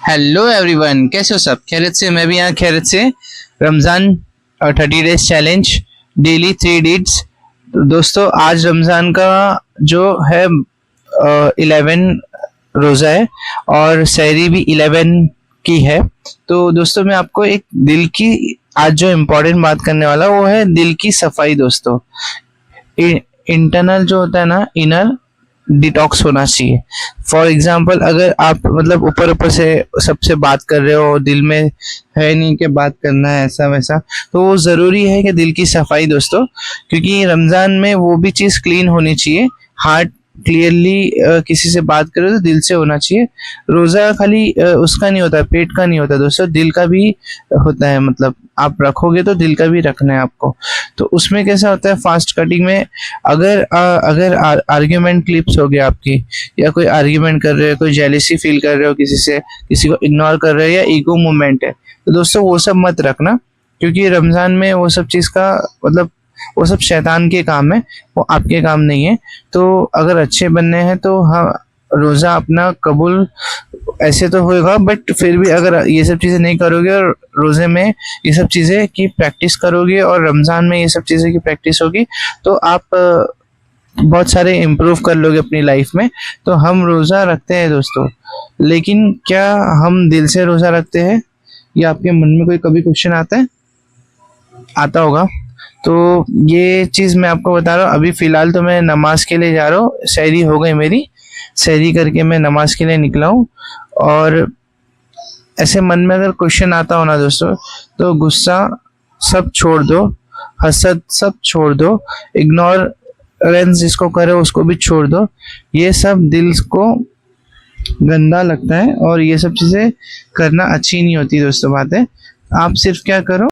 Hello everyone, कैसे हो सब? खैरियत से? मैं भी यहाँ खैरियत से। Ramzan 30 days challenge, daily 3 deeds. दोस्तों आज रमज़ान का जो है 11 रोज़ा है और सहरी भी 11 की है। तो दोस्तों मैं आपको एक दिल की आज जो इम्पोर्टेंट बात करने वाला वो है दिल की सफाई। दोस्तों इंटरनल जो होता है ना, इनर डिटॉक्स होना चाहिए। फॉर एग्जाम्पल अगर आप मतलब ऊपर ऊपर से सबसे बात कर रहे हो, दिल में है नहीं कि बात करना है ऐसा वैसा, तो वो ज़रूरी है कि दिल की सफाई दोस्तों, क्योंकि रमज़ान में वो भी चीज़ क्लीन होनी चाहिए। हार्ट क्लियरली किसी से बात करो तो दिल से होना चाहिए। रोज़ा खाली उसका नहीं होता, पेट का नहीं होता दोस्तों, दिल का भी होता है। मतलब आप रखोगे तो दिल का भी रखना है आपको। तो उसमें कैसा होता है, फास्ट कटिंग में अगर आर्ग्यूमेंट क्लिप्स हो गया आपकी, या कोई आर्ग्यूमेंट कर रहे हो, कोई जेलिसी फील कर रहे हो किसी से, किसी को इग्नोर कर रहे हो, या ईगो मूवमेंट है, तो दोस्तों वो सब मत रखना, क्योंकि रमज़ान में वो सब चीज़ का मतलब वो सब शैतान के काम है, वो आपके काम नहीं है। तो अगर अच्छे बनने हैं तो हाँ, रोज़ा अपना कबूल ऐसे तो होगा, बट फिर भी अगर ये सब चीज़ें नहीं करोगे और रोज़े में ये सब चीज़ें की प्रैक्टिस करोगे और रमज़ान में ये सब चीज़ें की प्रैक्टिस होगी, तो आप बहुत सारे इम्प्रूव कर लोगे अपनी लाइफ में। तो हम रोज़ा रखते हैं दोस्तों, लेकिन क्या हम दिल से रोज़ा रखते हैं? ये आपके मन में कोई कभी क्वेश्चन आता है? आता होगा। तो ये चीज़ मैं आपको बता रहा हूँ। अभी फ़िलहाल तो मैं नमाज के लिए जा रहा हूँ, सहरी हो गई मेरी, सहरी करके मैं नमाज के लिए निकला हूँ। और ऐसे मन में अगर क्वेश्चन आता हो ना दोस्तों, तो गुस्सा सब छोड़ दो, हसद सब छोड़ दो, इग्नोरेंस जिसको करे उसको भी छोड़ दो। ये सब दिल को गंदा लगता है और ये सब चीज़ें करना अच्छी नहीं होती दोस्तों। बातें आप सिर्फ क्या करो,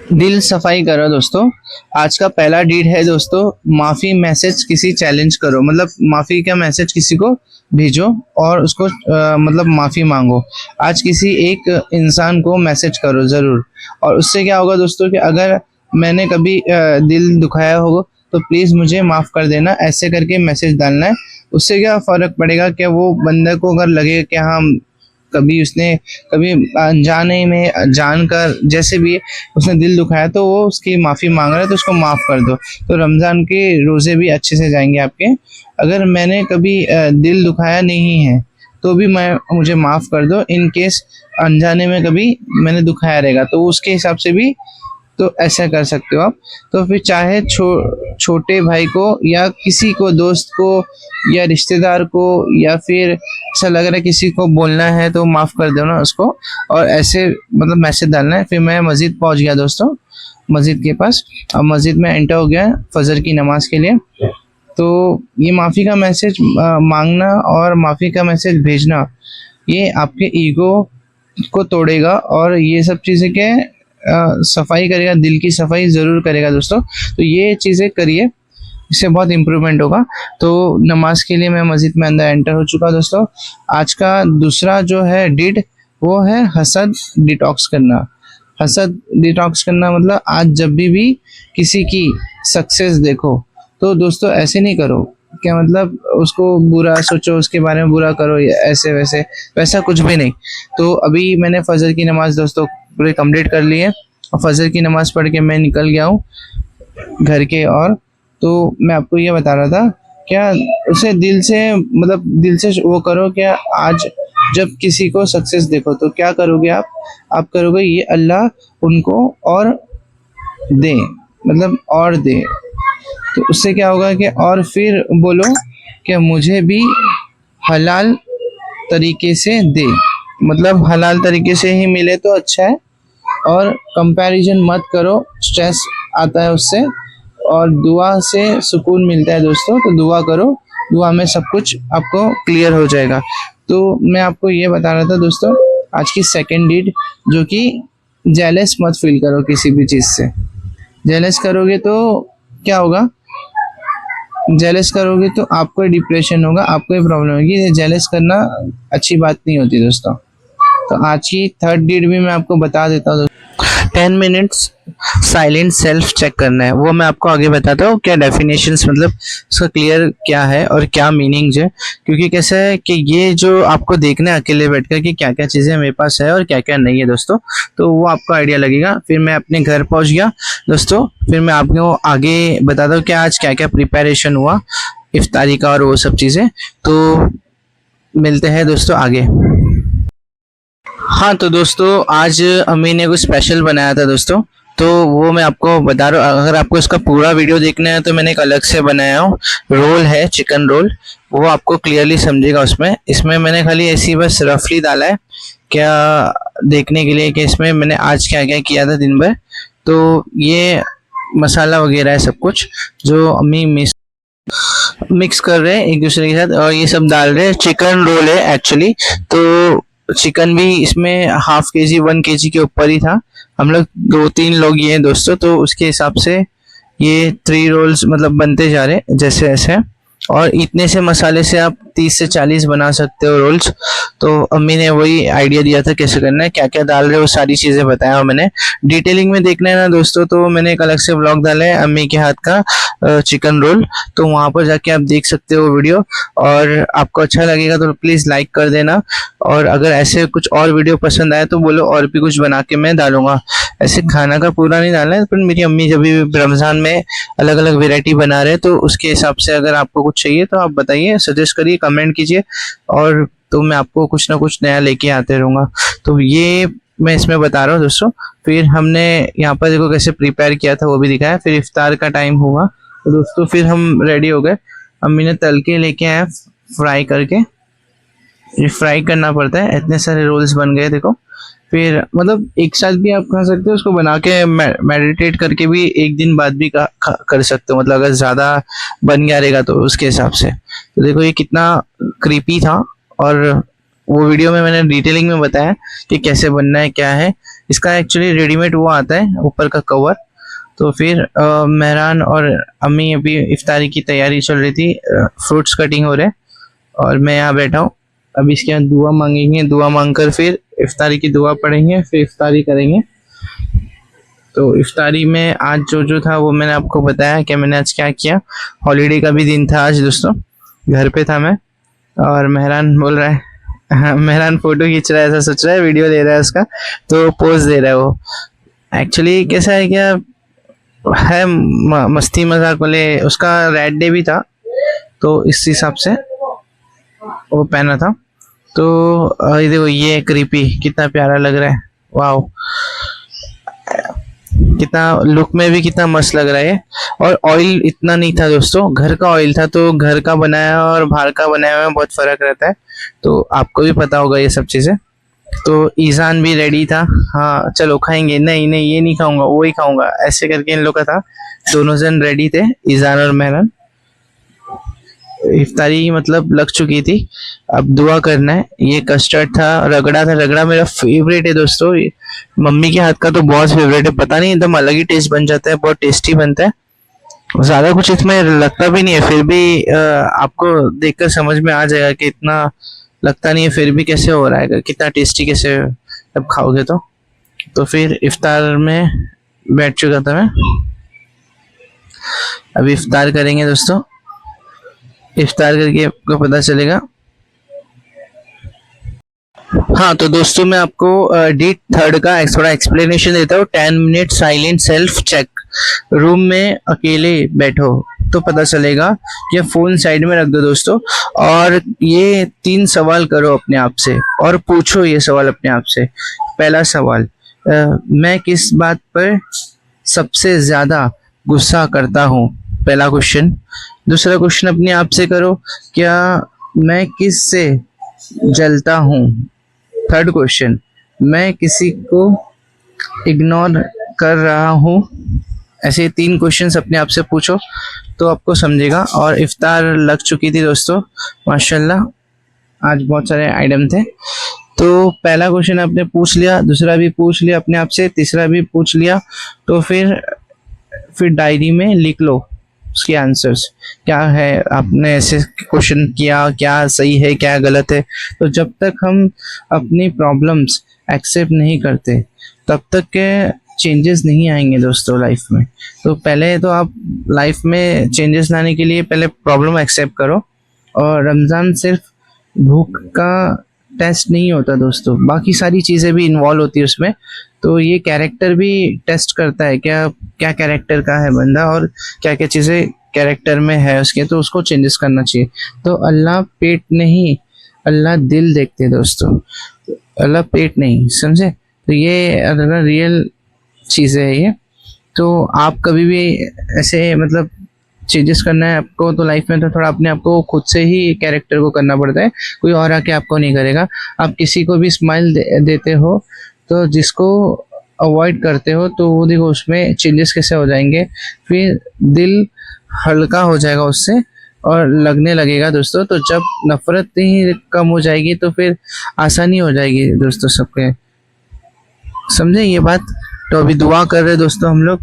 दिल सफाई करो दोस्तों। आज का पहला डीड है दोस्तों, माफ़ी मैसेज किसी चैलेंज करो, मतलब माफ़ी का मैसेज किसी को भेजो और उसको मतलब माफ़ी मांगो। आज किसी एक इंसान को मैसेज करो ज़रूर, और उससे क्या होगा दोस्तों कि अगर मैंने कभी दिल दुखाया होगा तो प्लीज़ मुझे माफ़ कर देना, ऐसे करके मैसेज डालना है। उससे क्या फ़र्क पड़ेगा कि वो बंदे को अगर लगे कि हाँ कभी उसने कभी अनजाने में जानकर जैसे भी उसने दिल दुखाया तो वो उसकी माफ़ी मांग रहा है, तो उसको माफ़ कर दो, तो रमज़ान के रोज़े भी अच्छे से जाएंगे आपके। अगर मैंने कभी दिल दुखाया नहीं है तो भी मुझे माफ़ कर दो, इन केस अनजाने में कभी मैंने दुखाया रहेगा, तो उसके हिसाब से भी तो ऐसा कर सकते हो आप। तो फिर चाहे छोटे भाई को या किसी को, दोस्त को या रिश्तेदार को, या फिर ऐसा लग रहा है किसी को बोलना है तो माफ़ कर दो ना उसको, और ऐसे मतलब मैसेज डालना है। फिर मैं मस्जिद पहुंच गया दोस्तों, मस्जिद के पास। अब मस्जिद में एंटर हो गया फजर की नमाज के लिए। तो ये माफ़ी का मैसेज मांगना और माफ़ी का मैसेज भेजना, ये आपके ईगो को तोड़ेगा और ये सब चीज़ें के सफाई करेगा, दिल की सफाई ज़रूर करेगा दोस्तों। तो ये चीज़ें करिए, इससे बहुत इम्प्रूवमेंट होगा। तो नमाज के लिए मैं मस्जिद में अंदर एंटर हो चुका दोस्तों। आज का दूसरा जो है डिड, वो है हसद डिटॉक्स करना। हसद डिटॉक्स करना मतलब आज जब भी किसी की सक्सेस देखो तो दोस्तों ऐसे नहीं करो, क्या मतलब उसको बुरा सोचो, उसके बारे में बुरा करो, या ऐसे वैसे, वैसा कुछ भी नहीं। तो अभी मैंने फजर की नमाज़ दोस्तों पूरी कंप्लीट कर ली है, और फजर की नमाज़ पढ़ के मैं निकल गया हूँ घर के। और तो मैं आपको ये बता रहा था, क्या उसे दिल से, मतलब दिल से वो करो, क्या आज जब किसी को सक्सेस देखो तो क्या करोगे आप करोगे ये अल्लाह उनको और दे, मतलब और दे। तो उससे क्या होगा कि, और फिर बोलो कि मुझे भी हलाल तरीके से दे, मतलब हलाल तरीके से ही मिले तो अच्छा है। और कंपैरिजन मत करो, स्ट्रेस आता है उससे, और दुआ से सुकून मिलता है दोस्तों। तो दुआ करो, दुआ में सब कुछ आपको क्लियर हो जाएगा। तो मैं आपको ये बता रहा था दोस्तों, आज की सेकंड डीड, जो कि जेलस मत फील करो किसी भी चीज़ से। जेलस करोगे तो क्या होगा, जेलस करोगे तो आपको डिप्रेशन होगा, आपको ही प्रॉब्लम होगी। जेलस करना अच्छी बात नहीं होती दोस्तों। तो आज की थर्ड डीड भी मैं आपको बता देता हूँ। 10 मिनट्स साइलेंट सेल्फ चेक करना है, वो मैं आपको आगे बताता हूँ क्या डेफिनेशंस, मतलब उसका क्लियर क्या है और क्या मीनिंग्स है। क्योंकि कैसा है कि ये जो आपको देखना है अकेले बैठकर कि क्या क्या चीज़ें मेरे पास है और क्या क्या नहीं है दोस्तों, तो वो आपको आइडिया लगेगा। फिर मैं अपने घर पहुँच गया दोस्तों। फिर मैं आपको आगे बताता हूँ कि आज क्या क्या प्रिपरेशन हुआ इफ्तारी का और वो सब चीज़ें। तो मिलते हैं दोस्तों आगे। हाँ तो दोस्तों आज अम्मी ने कुछ स्पेशल बनाया था दोस्तों, तो वो मैं आपको बता रहा हूँ। अगर आपको इसका पूरा वीडियो देखना है तो मैंने एक अलग से बनाया हूँ, रोल है चिकन रोल, वो आपको क्लियरली समझेगा उसमें। इसमें मैंने खाली ऐसी बस रफली डाला है क्या देखने के लिए कि इसमें मैंने आज क्या क्या किया था दिन भर। तो ये मसाला वगैरह है सब कुछ जो अम्मी मिक्स कर रहे हैं एक दूसरे के साथ, और ये सब डाल रहे हैं। चिकन रोल है एक्चुअली, तो चिकन भी इसमें ½ kg 1 kg के ऊपर ही था। हम लोग 2-3 लोग ही हैं दोस्तों, तो उसके हिसाब से ये 3 रोल्स मतलब बनते जा रहे हैं जैसे ऐसे। और इतने से मसाले से आप 30 से 40 बना सकते हो रोल्स। तो अम्मी ने वही आइडिया दिया था कैसे करना है, क्या क्या डाल रहे हो, वो सारी चीज़ें बताया मैंने। डिटेलिंग में देखना है ना दोस्तों, तो मैंने एक अलग से व्लॉग डाला है अम्मी के हाथ का चिकन रोल, तो वहाँ पर जाके आप देख सकते हो वीडियो। और आपको अच्छा लगेगा तो प्लीज़ लाइक कर देना, और अगर ऐसे कुछ और वीडियो पसंद आए तो बोलो और भी कुछ बना के मैं डालूंगा। ऐसे खाना का पूरा नहीं डालना है, पर मेरी अम्मी जब भी रमज़ान में अलग अलग वेराइटी बना रहे हैं तो उसके हिसाब से अगर आपको कुछ चाहिए तो आप बताइए, सजेस्ट करिए, कमेंट कीजिए, और तो मैं आपको कुछ ना कुछ नया लेके आते रहूँगा। तो ये मैं इसमें बता रहा हूँ दोस्तों। फिर हमने यहाँ पर देखो कैसे प्रिपेयर किया था वो भी दिखाया। फिर इफ्तार का टाइम हुआ तो दोस्तों फिर हम रेडी हो गए। अम्मी ने तल के लेके आए फ्राई करके, ये फ्राई करना पड़ता है। इतने सारे रोल्स बन गए देखो। फिर मतलब एक साथ भी आप खा सकते हो उसको, बना के मेडिटेट करके भी एक दिन बाद भी कर सकते हो, मतलब अगर ज़्यादा बन गया रहेगा तो उसके हिसाब से। तो देखो ये कितना क्रीपी था, और वो वीडियो में मैंने डिटेलिंग में बताया कि कैसे बनना है क्या है। इसका एक्चुअली रेडीमेड वो आता है ऊपर का कवर। तो फिर मेहरान और अम्मी अभी इफ्तारी की तैयारी चल रही थी, फ्रूट्स कटिंग हो रहे, और मैं यहाँ बैठा हूँ। अब इसके बाद दुआ मांगेंगे, दुआ मांगकर फिर इफ्तारी की दुआ पढ़ेंगे, फिर इफ्तारी करेंगे। तो इफ्तारी में आज जो था वो मैंने आपको बताया कि मैंने आज क्या किया। हॉलीडे का भी दिन था आज दोस्तों, घर पे था मैं। और मेहरान बोल रहा है, हाँ, मेहरान फोटो खींच रहा है, ऐसा सोच रहा है वीडियो ले रहा है उसका, तो पोज दे रहा है वो। एक्चुअली कैसा है क्या है, मस्ती मजाक वाले, उसका रेड डे भी था तो इस हिसाब से वो पहना था। तो ये देखो ये क्रीपी कितना प्यारा लग रहा है, वाओ। कितना लुक में भी कितना मस्त लग रहा है। और ऑयल इतना नहीं था दोस्तों, घर का ऑयल था, तो घर का बनाया और बाहर का बनाया में बहुत फर्क रहता है, तो आपको भी पता होगा ये सब चीजें। तो ईजान भी रेडी था, हाँ चलो खाएंगे, नहीं नहीं ये नहीं खाऊंगा वो ही खाऊंगा, ऐसे करके इन लोग का था। दोनों जन रेडी थे, ईजान और मेहरान। इफ्तारी मतलब लग चुकी थी, अब दुआ करना है। ये कस्टर्ड था, रगड़ा था, रगड़ा मेरा फेवरेट है दोस्तों। मम्मी के हाथ का तो बहुत फेवरेट है, पता नहीं एकदम अलग ही टेस्ट बन जाता है, बहुत टेस्टी बनता है। ज्यादा कुछ इसमें लगता भी नहीं है, फिर भी आपको देखकर समझ में आ जाएगा कि इतना लगता नहीं है, फिर भी कैसे हो रहा है, कितना टेस्टी कैसे जब खाओगे तो फिर इफ्तार में बैठ चुका था मैं। अभी इफ्तार करेंगे दोस्तों, इफ्तार करके आपको पता चलेगा। हाँ तो दोस्तों मैं आपको डी थर्ड का थोड़ा एक्सप्लेनेशन देता हूँ। 10 minute silent self check, room में अकेले बैठो तो पता चलेगा, या फोन साइड में रख दो दोस्तों, और ये 3 सवाल करो अपने आप से और पूछो ये सवाल अपने आप से। पहला सवाल, मैं किस बात पर सबसे ज्यादा गुस्सा करता हूँ, पहला क्वेश्चन। दूसरा क्वेश्चन अपने आप से करो, क्या मैं किस से जलता हूँ। थर्ड क्वेश्चन, मैं किसी को इग्नोर कर रहा हूँ। ऐसे 3 क्वेश्चंस अपने आप से पूछो तो आपको समझेगा। और इफ्तार लग चुकी थी दोस्तों माशाल्लाह, आज बहुत सारे आइटम थे। तो पहला क्वेश्चन आपने पूछ लिया, दूसरा भी पूछ लिया अपने आप से, तीसरा भी पूछ लिया, तो फिर डायरी में लिख लो उसके आंसर्स क्या है, आपने ऐसे क्वेश्चन किया, क्या सही है क्या गलत है। तो जब तक हम अपनी प्रॉब्लम्स एक्सेप्ट नहीं करते तब तक के चेंजेस नहीं आएंगे दोस्तों लाइफ में। तो पहले तो आप लाइफ में चेंजेस लाने के लिए पहले प्रॉब्लम एक्सेप्ट करो। और रमज़ान सिर्फ भूख का टेस्ट नहीं होता दोस्तों, बाकी सारी चीज़ें भी इन्वॉल्व होती है उसमें। तो ये कैरेक्टर भी टेस्ट करता है, क्या क्या कैरेक्टर का है बंदा और क्या क्या चीज़ें कैरेक्टर में है उसके, तो उसको चेंजेस करना चाहिए। तो अल्लाह पेट नहीं, अल्लाह दिल देखते हैं दोस्तों, अल्लाह पेट नहीं, समझे। तो ये अल्लाह रियल चीज़ें है ये। तो आप कभी भी ऐसे मतलब चेंजेस करना है आपको तो लाइफ में, तो थोड़ा अपने आप को खुद से ही कैरेक्टर को करना पड़ता है, कोई और आके आपको नहीं करेगा। आप किसी को भी स्माइल देते हो तो जिसको अवॉइड करते हो तो वो देखो उसमें चेंजेस कैसे हो जाएंगे, फिर दिल हल्का हो जाएगा उससे और लगने लगेगा दोस्तों। तो जब नफरत ही कम हो जाएगी तो फिर आसानी हो जाएगी दोस्तों सबके, समझे ये बात। तो अभी दुआ कर रहे दोस्तों हम लोग,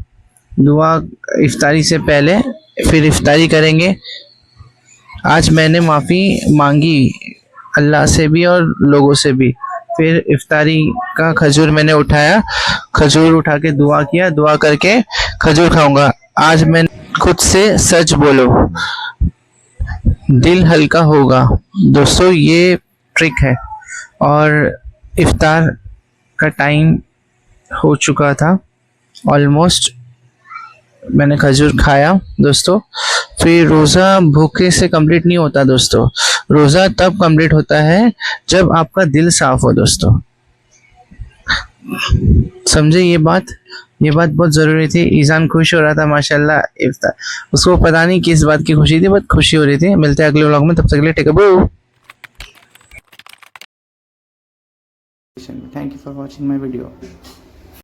दुआ इफ्तारी से पहले, फिर इफ्तारी करेंगे। आज मैंने माफ़ी मांगी अल्लाह से भी और लोगों से भी। फिर इफ्तारी का खजूर मैंने उठाया, खजूर उठा के दुआ किया, दुआ करके खजूर खाऊंगा। आज मैं खुद से सच बोलो, दिल हल्का होगा दोस्तों, ये ट्रिक है। और इफ्तार का टाइम हो चुका था ऑलमोस्ट, मैंने खजूर खाया दोस्तों। फिर रोज़ा भूखे से कंप्लीट नहीं होता दोस्तों, रोज़ा तब कंप्लीट होता है जब आपका दिल साफ हो दोस्तों, समझे ये बात। ये बात बहुत ज़रूरी थी। ईजान खुश हो रहा था माशाल्लाह इफ्तार, उसको पता नहीं किस बात की खुशी थी, बहुत खुशी हो रही थी। मिलते हैं अगले व्लॉग में, तब तक के लिए take care. Thank you for watching my video.